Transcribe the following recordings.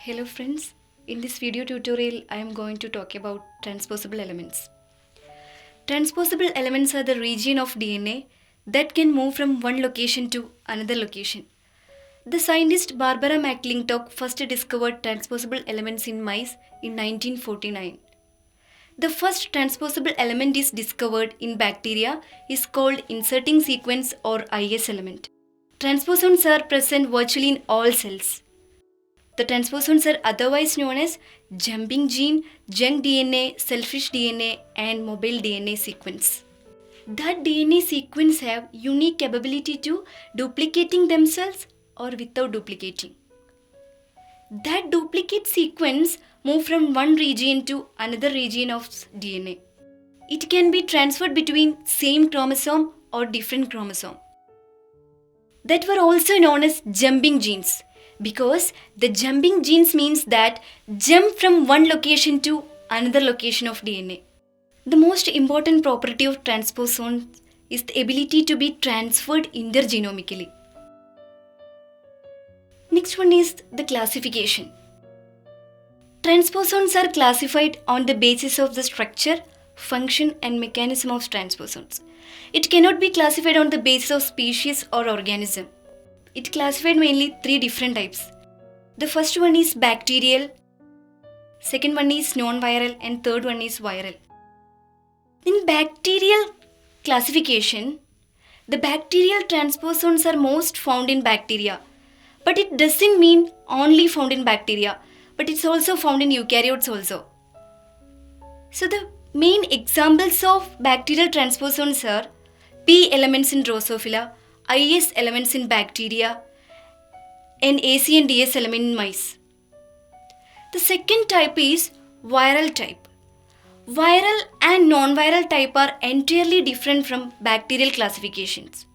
Hello friends, in this video tutorial I am going to talk about transposable elements. Transposable elements are the region of DNA that can move from one location to another location. The scientist Barbara McClintock first discovered transposable elements in mice in 1949. The first transposable element is discovered in bacteria is called inserting sequence or IS element. Transposons are present virtually in all cells. The transposons are otherwise known as jumping gene, junk DNA, selfish DNA and mobile DNA sequence. That DNA sequence have unique capability to duplicating themselves or without duplicating. That duplicate sequence move from one region to another region of DNA. It can be transferred between same chromosome or different chromosome. That were also known as jumping genes because the jumping genes means that jump from one location to another location of DNA. The most important property of transposons is the ability to be transferred intergenomically. Next one is the classification. Transposons are classified on the basis of the structure, function and mechanism of transposons. It cannot be classified on the basis of species or organism. It classified mainly three different types. The first one is bacterial, second one is non-viral and third one is viral. In bacterial classification, the bacterial transposons are most found in bacteria. But it doesn't mean only found in bacteria, but it's also found in eukaryotes also. So the main examples of bacterial transposons are P elements in Drosophila, IS elements in bacteria, and AC and DS element in mice. The second type is viral type. Viral and non-viral type are entirely different from bacterial classifications.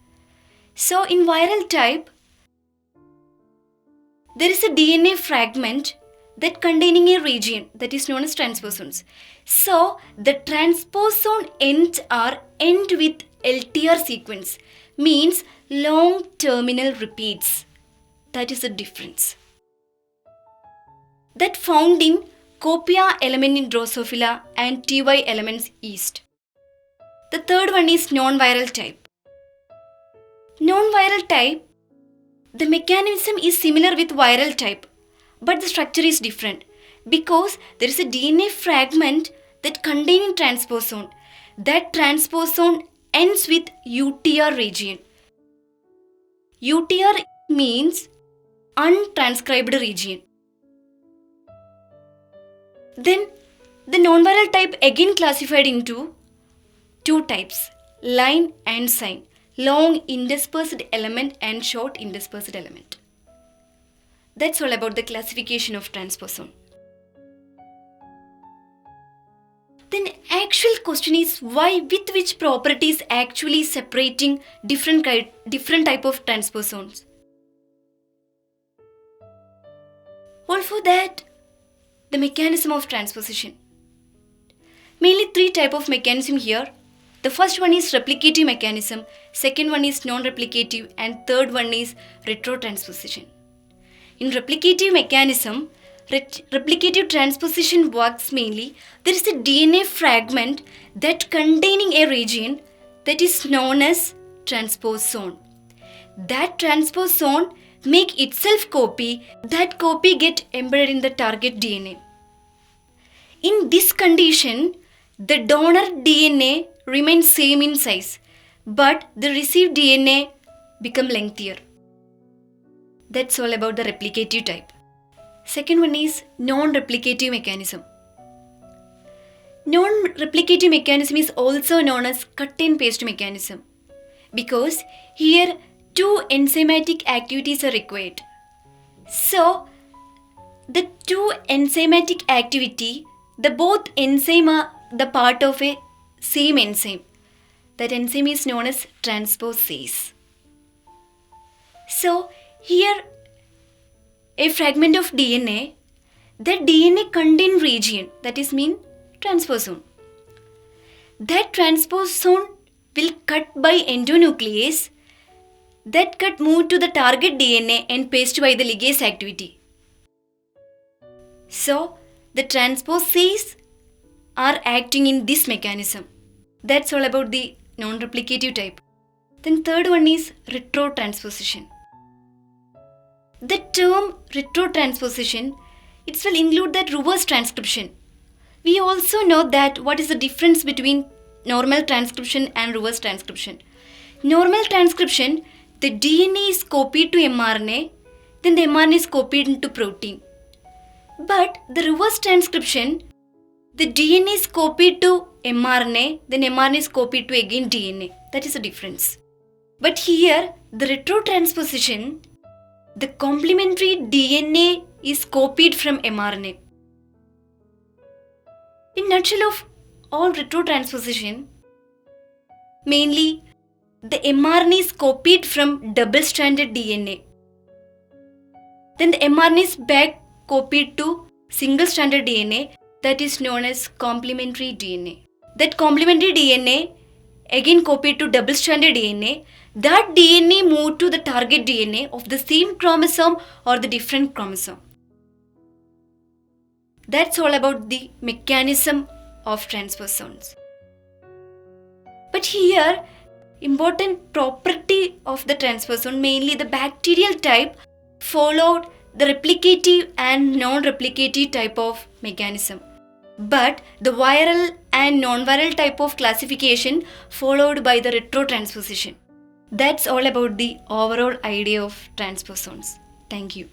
So in viral type, there is a DNA fragment that containing a region that is known as transposons. So the transposon ends are end with LTR sequence, means long terminal repeats. That is the difference. That found in Copia element in Drosophila and TY elements yeast. The third one is non-viral type. Non-viral type, the mechanism is similar with viral type, but the structure is different because there is a DNA fragment that containing transposon. That transposon ends with UTR region. UTR means untranscribed region. Then the non-viral type again classified into two types, line and sign, long interspersed element and short interspersed element. That's all about the classification of transposon. Then actual question is why, with which properties actually separating different type of transposons. All for that, the mechanism of transposition. Mainly three type of mechanism here. The first one is replicative mechanism, second one is non-replicative and third one is retrotransposition. In replicative mechanism, replicative transposition works mainly. There is a DNA fragment that containing a region that is known as transposon. That transposon make itself copy, that copy get embedded in the target DNA. In this condition, the donor DNA remains same in size, but the received DNA become lengthier. That's all about the replicative type. Second one is non-replicative mechanism. Non-replicative mechanism is also known as cut and paste mechanism because here two enzymatic activities are required. So the two enzymatic activity, the both enzyme are the part of a same enzyme. That enzyme is known as transposase. So here a fragment of DNA, that DNA contain region, that is mean transposon. That transposon will cut by endonuclease, that cut move to the target DNA and paste by the ligase activity. So, the transposase are acting in this mechanism. That's all about the non-replicative type. Then third one is retrotransposition. The term retrotransposition, it will include that reverse transcription. We also know that what is the difference between normal transcription and reverse transcription. Normal transcription, the DNA is copied to mRNA, then the mRNA is copied into protein. But the reverse transcription, the DNA is copied to mRNA, then mRNA is copied to again DNA. That is the difference. But here, the retrotransposition, the complementary DNA is copied from mRNA. In nutshell of all retrotransposition, mainly the mRNA is copied from double-stranded DNA. Then the mRNA is back copied to single-stranded DNA, that is known as complementary DNA. That complementary DNA again copied to double-stranded DNA. That DNA moved to the target DNA of the same chromosome or the different chromosome. That's all about the mechanism of transposons. But here, important property of the transposon, mainly the bacterial type, followed the replicative and non-replicative type of mechanism. But the viral and non-viral type of classification followed by the retrotransposition. That's all about the overall idea of transposons. Thank you.